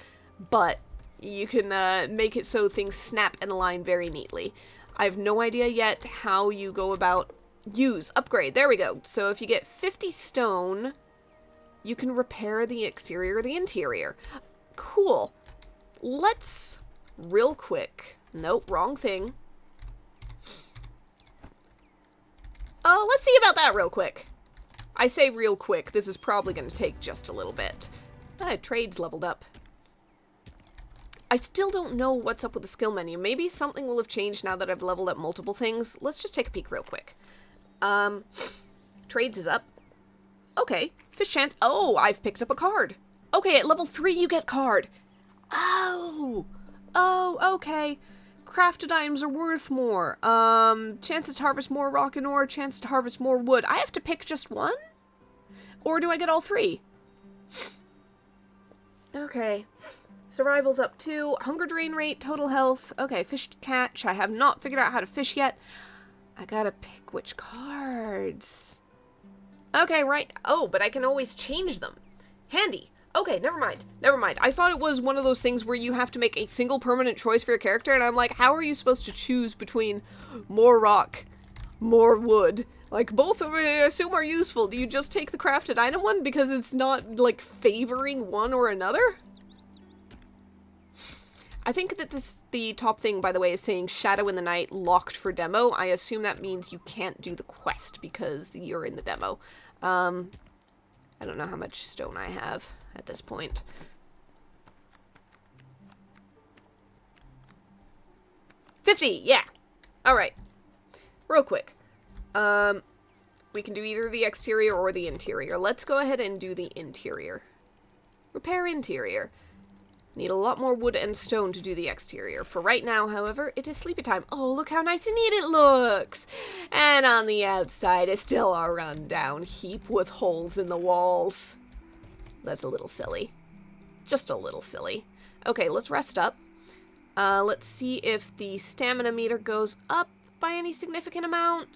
but you can make it so things snap and align very neatly. I have no idea yet how you go about use, upgrade, there we go. So if you get 50 stone, you can repair the exterior or the interior. Cool. Let's, real quick, nope, wrong thing. Let's see about that real quick. I say real quick, this is probably going to take just a little bit. Trade's leveled up. I still don't know what's up with the skill menu. Maybe something will have changed now that I've leveled up multiple things. Let's just take a peek real quick. Trades is up. Okay, fish chance. Oh, I've picked up a card. Okay, at level 3 you get card. Oh, okay. Crafted items are worth more. Chances to harvest more rock and ore, chance to harvest more wood. I have to pick just one? Or do I get all 3? Okay. Survival's up 2. Hunger drain rate, total health. Okay, fish catch. I have not figured out how to fish yet. I gotta pick which cards. Okay, right. Oh, but I can always change them. Handy. Okay, never mind. Never mind. I thought it was one of those things where you have to make a single permanent choice for your character, and I'm like, how are you supposed to choose between more rock, more wood? Like, both of them, I assume, are useful. Do you just take the crafted item one because it's not, like, favoring one or another? I think that the top thing, by the way, is saying Shadow in the Night locked for demo. I assume that means you can't do the quest because you're in the demo. I don't know how much stone I have at this point. $50, yeah. Alright. Real quick. We can do either the exterior or the interior. Let's go ahead and do the interior. Repair interior. Need a lot more wood and stone to do the exterior. For right now, however, it is sleepy time. Oh, look how nice and neat it looks! And on the outside is still a rundown heap with holes in the walls. That's a little silly. Just a little silly. Okay, let's rest up. Let's see if the stamina meter goes up by any significant amount.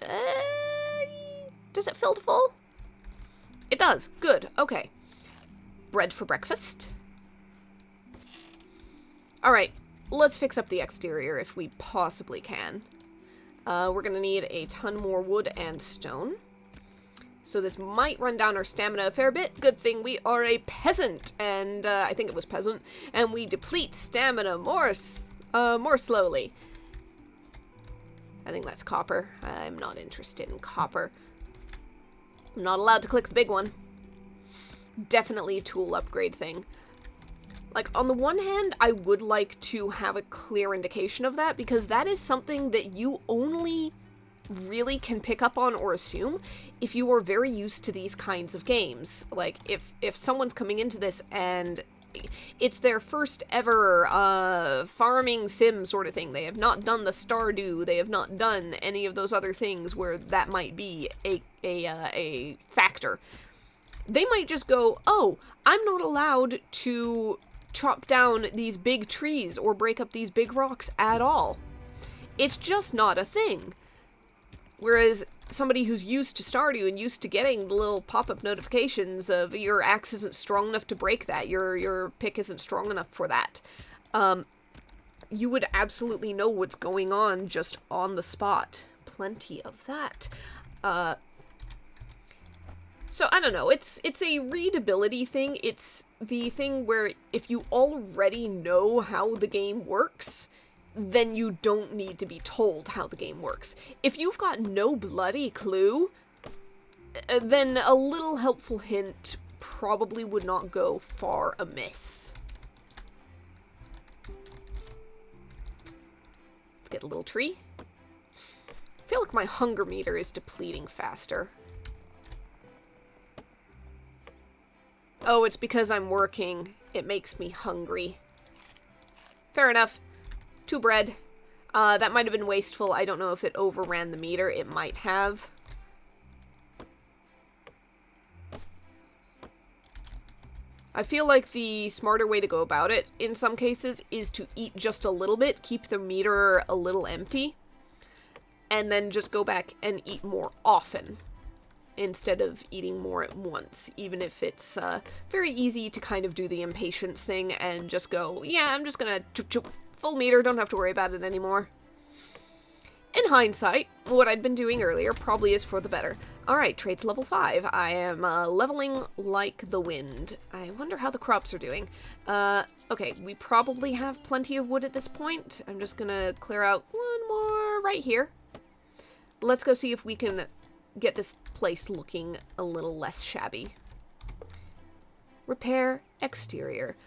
Does it fill to full? It does. Good. Okay. Bread for breakfast. Alright, let's fix up the exterior if we possibly can. We're gonna need a ton more wood and stone. So this might run down our stamina a fair bit. Good thing we are a peasant, and I think it was peasant, and we deplete stamina more slowly. I think that's copper. I'm not interested in copper. I'm not allowed to click the big one. Definitely a tool upgrade thing. Like, on the one hand, I would like to have a clear indication of that, because that is something that you only really can pick up on or assume if you are very used to these kinds of games. Like, if someone's coming into this and it's their first ever farming sim sort of thing, they have not done the Stardew, they have not done any of those other things where that might be a factor, they might just go, oh, I'm not allowed to chop down these big trees or break up these big rocks at all. It's just not a thing. Whereas somebody who's used to Stardew and used to getting the little pop-up notifications of your axe isn't strong enough to break that, your pick isn't strong enough for that, you would absolutely know what's going on just on the spot. Plenty of that. So, I don't know, it's a readability thing. It's the thing where if you already know how the game works, then you don't need to be told how the game works. If you've got no bloody clue, then a little helpful hint probably would not go far amiss. Let's get a little tree. I feel like my hunger meter is depleting faster. Oh, it's because I'm working. It makes me hungry. Fair enough. 2 bread. That might have been wasteful. I don't know if it overran the meter. It might have. I feel like the smarter way to go about it, in some cases, is to eat just a little bit, keep the meter a little empty, and then just go back and eat more often, instead of eating more at once, even if it's very easy to kind of do the impatience thing and just go, yeah, I'm just gonna full meter, don't have to worry about it anymore. In hindsight, what I'd been doing earlier probably is for the better. Alright, traits level 5. I am leveling like the wind. I wonder how the crops are doing. Okay, we probably have plenty of wood at this point. I'm just gonna clear out one more right here. Let's go see if we can get this place looking a little less shabby. Repair exterior.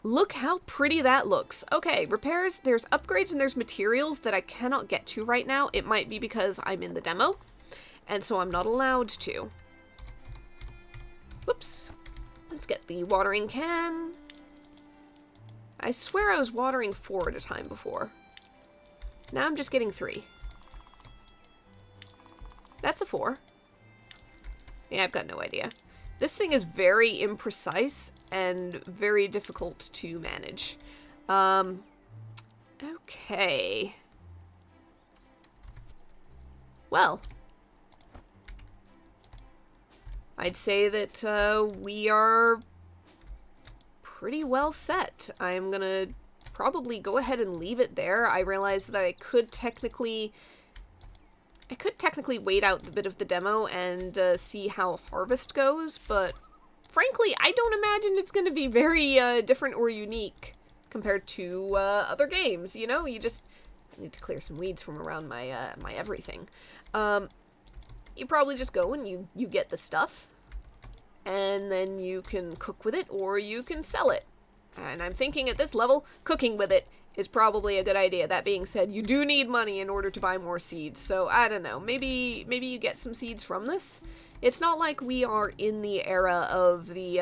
Look how pretty that looks. Okay, repairs, there's upgrades and there's materials that I cannot get to right now. It might be because I'm in the demo, and so I'm not allowed to. Whoops. Let's get the watering can. I swear I was watering 4 at a time before. Now I'm just getting 3. That's a 4. Yeah, I've got no idea. This thing is very imprecise and very difficult to manage. Okay. Well. I'd say that we are pretty well set. I'm gonna probably go ahead and leave it there. I realize that I could technically wait out the bit of the demo and see how Harvest goes, but frankly, I don't imagine it's going to be very different or unique compared to other games, you know? You just need to clear some weeds from around my my everything. You probably just go and you get the stuff, and then you can cook with it or you can sell it. And I'm thinking at this level, cooking with it is probably a good idea. That being said, you do need money in order to buy more seeds, so I don't know. Maybe you get some seeds from this. It's not like we are in the era of the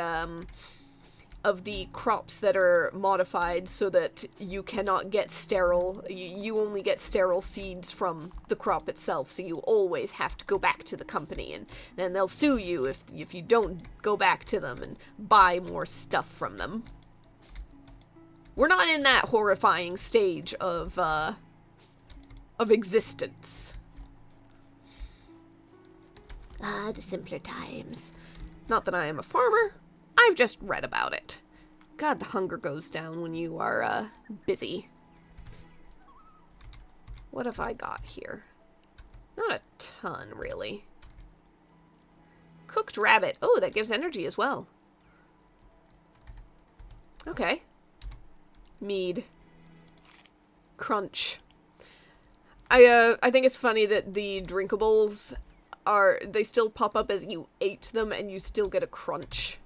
crops that are modified so that you cannot get sterile. You only get sterile seeds from the crop itself, so you always have to go back to the company, and then they'll sue you if you don't go back to them and buy more stuff from them. We're not in that horrifying stage of existence. Ah, the simpler times. Not that I am a farmer. I've just read about it. God, the hunger goes down when you are, busy. What have I got here? Not a ton, really. Cooked rabbit. Oh, that gives energy as well. Okay. Mead. Crunch. I think it's funny that the drinkables they still pop up as you ate them and you still get a crunch.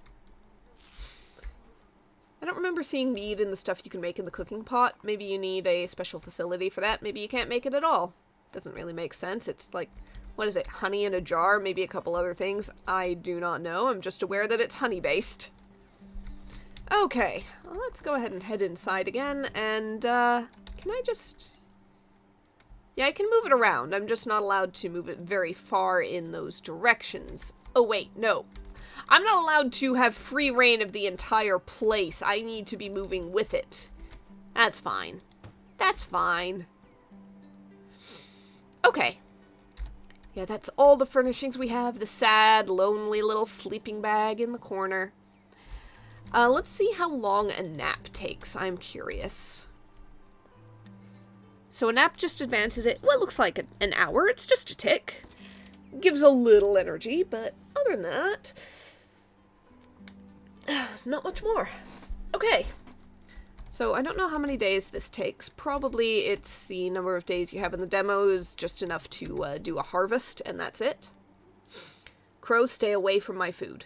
I don't remember seeing mead in the stuff you can make in the cooking pot. Maybe you need a special facility for that. Maybe you can't make it at all. Doesn't really make sense. It's like, what is it, honey in a jar? Maybe a couple other things. I do not know. I'm just aware that it's honey-based. Okay, well, let's go ahead and head inside again, and, can I just... Yeah, I can move it around. I'm just not allowed to move it very far in those directions. Oh, wait, no. I'm not allowed to have free reign of the entire place. I need to be moving with it. That's fine. That's fine. Okay. Yeah, that's all the furnishings we have. The sad, lonely little sleeping bag in the corner. Let's see how long a nap takes. I'm curious. So a nap just advances it, well, it looks like an hour. It's just a tick. Gives a little energy, but other than that, not much more. Okay. So I don't know how many days this takes. Probably it's the number of days you have in the demo is just enough to do a harvest, and that's it. Crow, stay away from my food.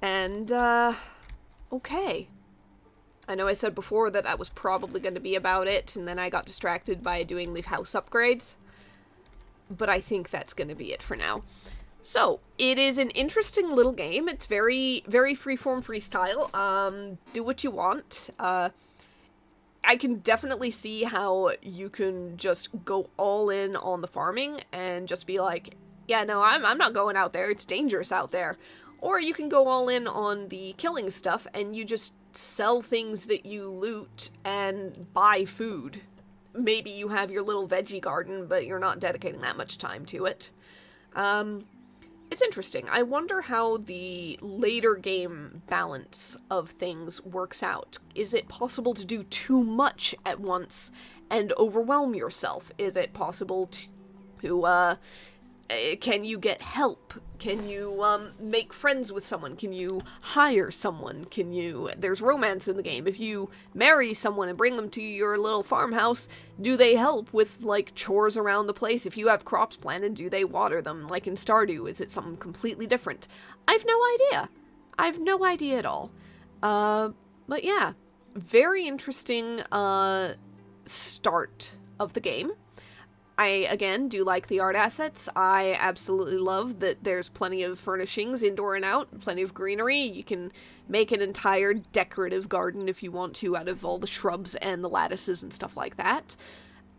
And, okay. I know I said before that that was probably going to be about it, and then I got distracted by doing the house upgrades. But I think that's going to be it for now. So, it is an interesting little game. It's very, very freeform freestyle. Do what you want. I can definitely see how you can just go all in on the farming and just be like, yeah, no, I'm not going out there. It's dangerous out there. Or you can go all in on the killing stuff and you just sell things that you loot and buy food. Maybe you have your little veggie garden, but you're not dedicating that much time to it. It's interesting. I wonder how the later game balance of things works out. Is it possible to do too much at once and overwhelm yourself? Is it possible to can you get help? Can you, make friends with someone? Can you hire someone? There's romance in the game. If you marry someone and bring them to your little farmhouse, do they help with, like, chores around the place? If you have crops planted, do they water them? Like in Stardew, is it something completely different? I've no idea. I've no idea at all. But yeah, very interesting, start of the game. I, again, do like the art assets. I absolutely love that there's plenty of furnishings, indoor and out, plenty of greenery. You can make an entire decorative garden if you want to out of all the shrubs and the lattices and stuff like that.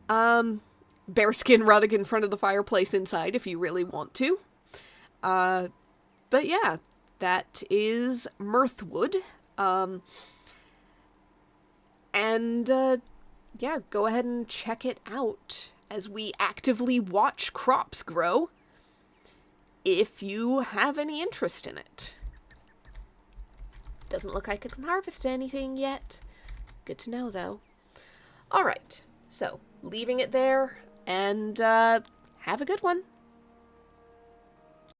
Bearskin rug in front of the fireplace inside if you really want to. But yeah, that is Mirthwood. Yeah, go ahead and check it out as we actively watch crops grow. if you have any interest in it. Doesn't look like I can harvest anything yet. Good to know, though. Alright, so leaving it there, and have a good one.